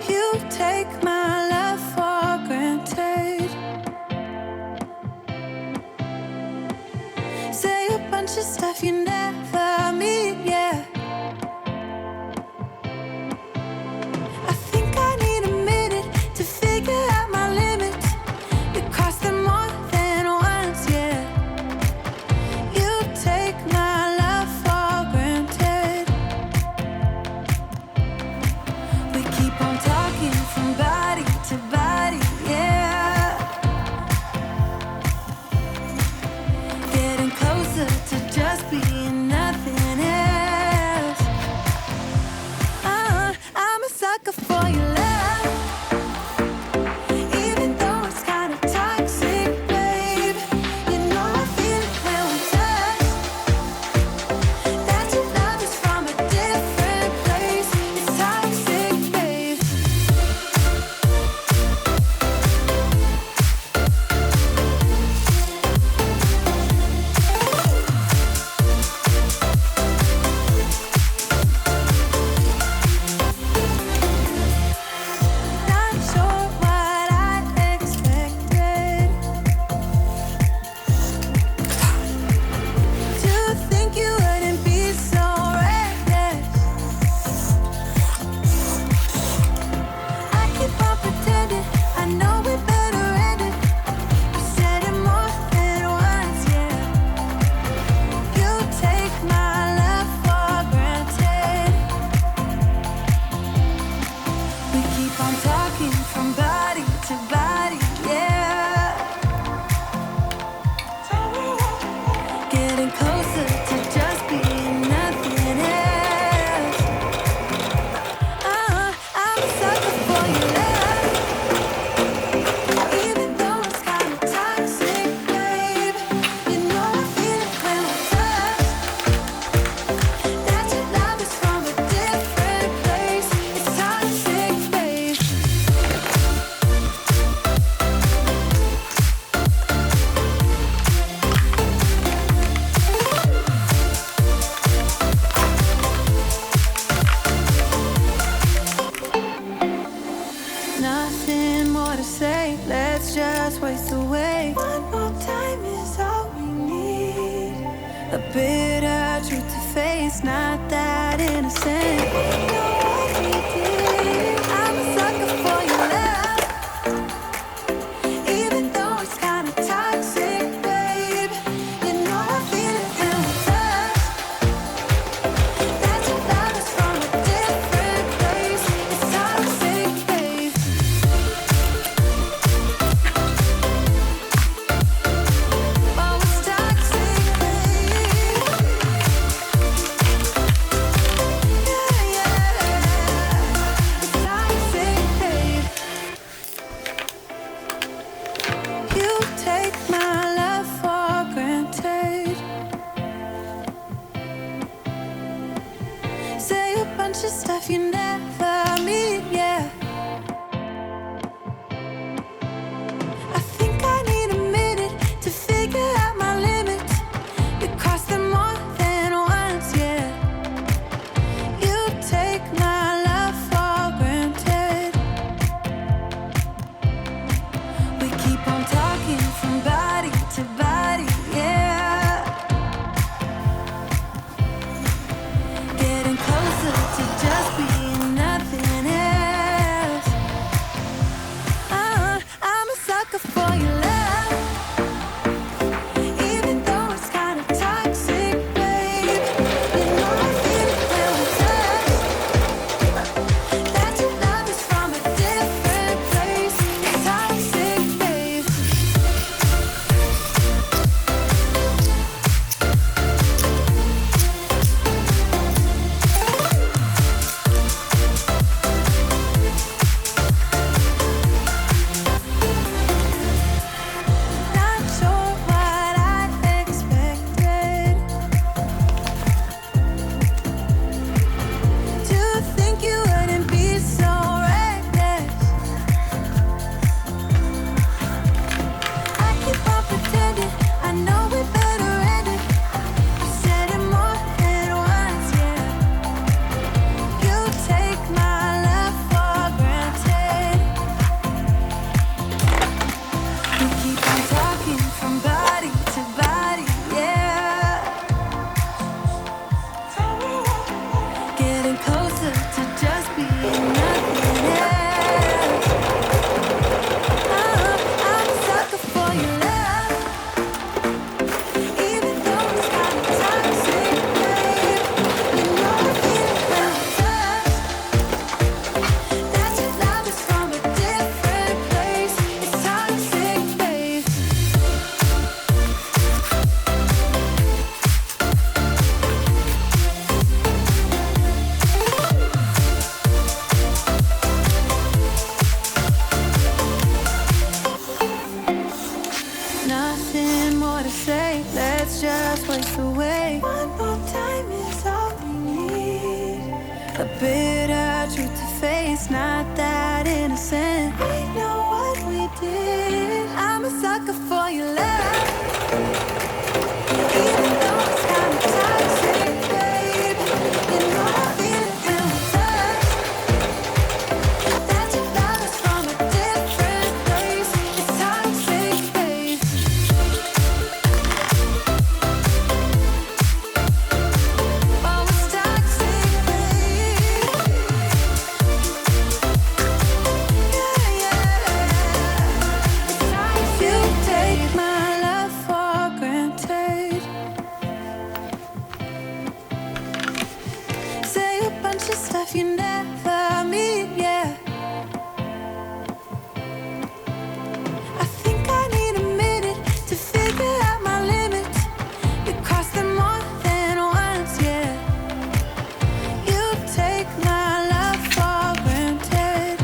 You take my love for granted. Say a bunch of stuff you never mean, yeah. I think I need a minute to figure out my limits. You cross them more than once, yeah. You take my love for granted. We keep on talking from body to body, yeah. Getting closer to just being nothing else. I'm a sucker for your love, even though it's kind of toxic, babe. You know I feel it when we touch, that your love is from a different place. It's toxic, babe. Not sure what I expected. To think you wouldn't be so reckless. I keep on pretending I know we better end it. I said it more than once, yeah. You take my love for granted. We keep on talking from body to body, yeah. Getting closer to just being nothing else. I'm a sucker for your love, even though it's kind of toxic, babe. You know I feel it when we touch, that your love is from a different place. It's toxic, babe. Nothing more to say, let's just waste away. One more time is all we need. A bitter truth to face, not that innocent. We know what we did. I'm a sucker for your love, even though it's kind of toxic, babe. You know I feel it when we touch, that your love is from a different place. It's toxic, babe. Oh, it's toxic, babe. Yeah, yeah. It's toxic, babe. You take my love for granted. Say a bunch of stuff you never mean, yeah. I think I need a minute to figure out my limits. You cross them more than once, yeah. You take my love for granted. We keep on talking from body to body, yeah. Getting closer to just being just waste away. One more time is all we need. A bitter truth to face, not that innocent. We know what we did. I'm a sucker for your love. Even though it's kinda toxic, babe. You know I feel it when we touch. That your love is from a different place. It's toxic, babe. Oh, it's toxic, babe. Yeah, it's toxic. You take my love for granted. Say a bunch of stuff you never mean, yeah. I think I need a minute to figure out my limits. We cross them more than once, yeah. You take my love for granted.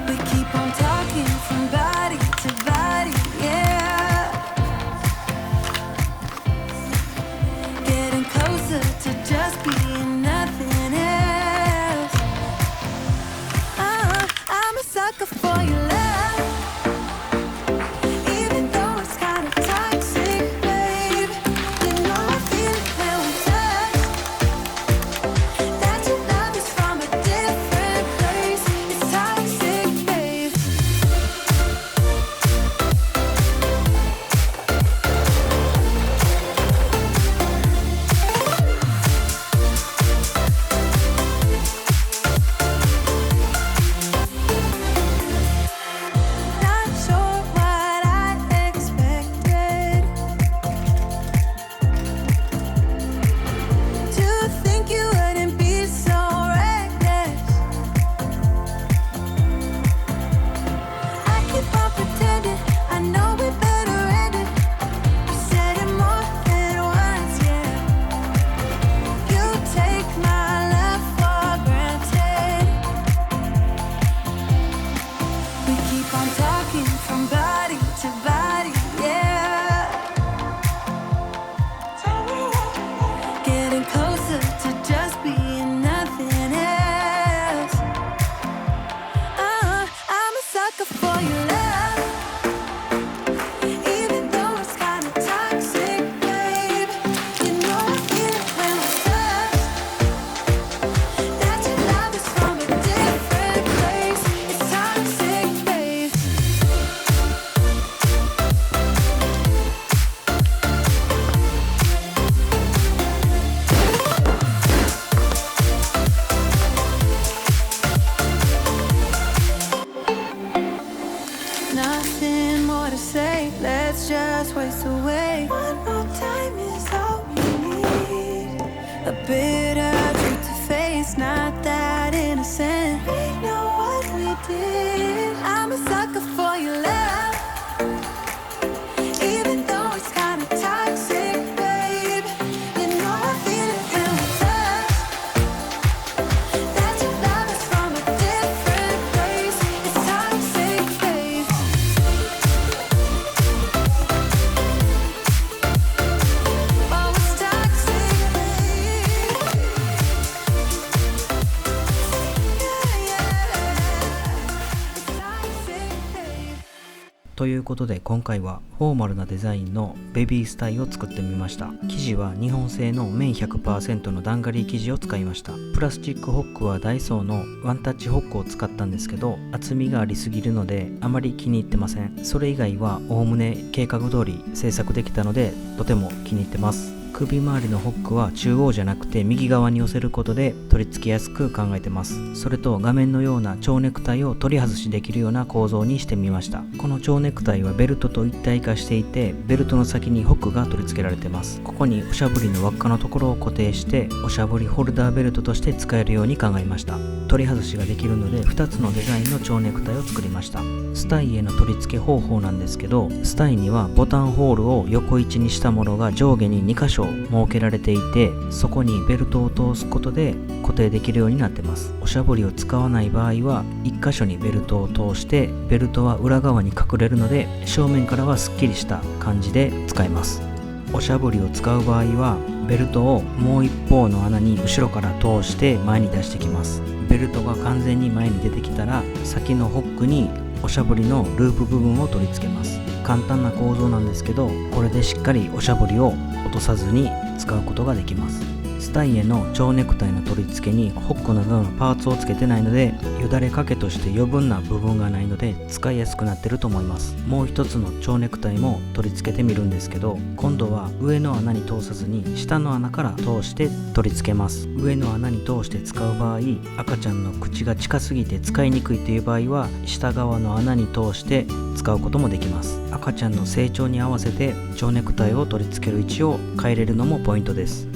We keep on talking from body to body, yeah. Getting closer to just being nothing else. I'm a sucker for your love. Even though it's kinda toxic, babe. You know I feel it when we touch. That your love is from a different place. It's toxic, babe. Not sure what I expected. To think you wouldn't be so reckless. I keep on pretending I know we better end it. I said it more than once, yeah. You take my love for granted. We keep on talking from body to body, yeah. Getting closer to just being nothing else. I'm a sucker for your love. Even though it's kinda toxic, babe. You know I feel it when we touch. That your love is from a different place. It's toxic, babe. ということで今回はフォーマルなデザインのベビースタイを作ってみました。生地は日本製の綿 100% のダンガリー生地を使いました。プラスチックホックはダイソーのワンタッチホックを使ったんですけど、厚みがありすぎるのであまり気に入ってません。それ以外はおおむね計画通り製作できたのでとても気に入ってます。首周りのホックは中央じゃなくて右側に寄せることで取り付けやすく考えてます。それと画面のような蝶ネクタイを取り外しできるような構造にしてみました。この蝶ネクタイはベルトと一体化していて、ベルトの先にホックが取り付けられてます。ここにおしゃぶりの輪っかのところを固定しておしゃぶりホルダーベルトとして使えるように考えました。取り外しができるので2つのデザインの蝶ネクタイを作りました。スタイへの取り付け方法なんですけど、スタイにはボタンホールを横位置にしたものが上下に2箇所設けられていて、そこにベルトを通すことで固定できるようになってます。おしゃぶりを使わない場合は1箇所にベルトを通して、ベルトは裏側に隠れるので正面からはすっきりした感じで使えます。おしゃぶりを使う場合はベルトをもう一方の穴に後ろから通して前に出してきます。ベルトが完全に前に出てきたら、先のホックにおしゃぶりのループ部分を取り付けます。簡単な構造なんですけど、これでしっかりおしゃぶりを落とさずに使うことができます。スタイへの蝶ネクタイの取り付けにホックなどのパーツをつけてないので、よだれ掛けとして余分な部分がないので使いやすくなってると思います。もう一つの蝶ネクタイも取り付けてみるんですけど、今度は上の穴に通さずに下の穴から通して取り付けます。上の穴に通して使う場合、赤ちゃんの口が近すぎて使いにくいという場合は下側の穴に通して使うこともできます。赤ちゃんの成長に合わせて蝶ネクタイを取り付ける位置を変えれるのもポイントです。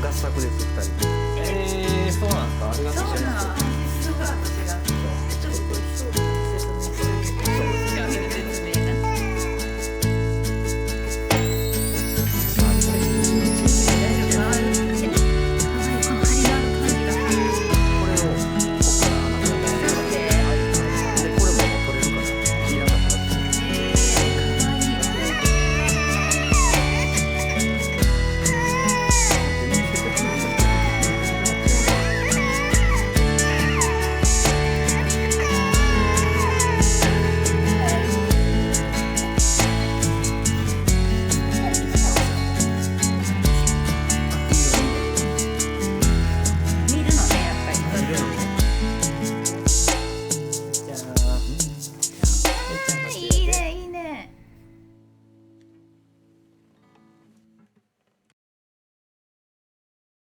合作です2人。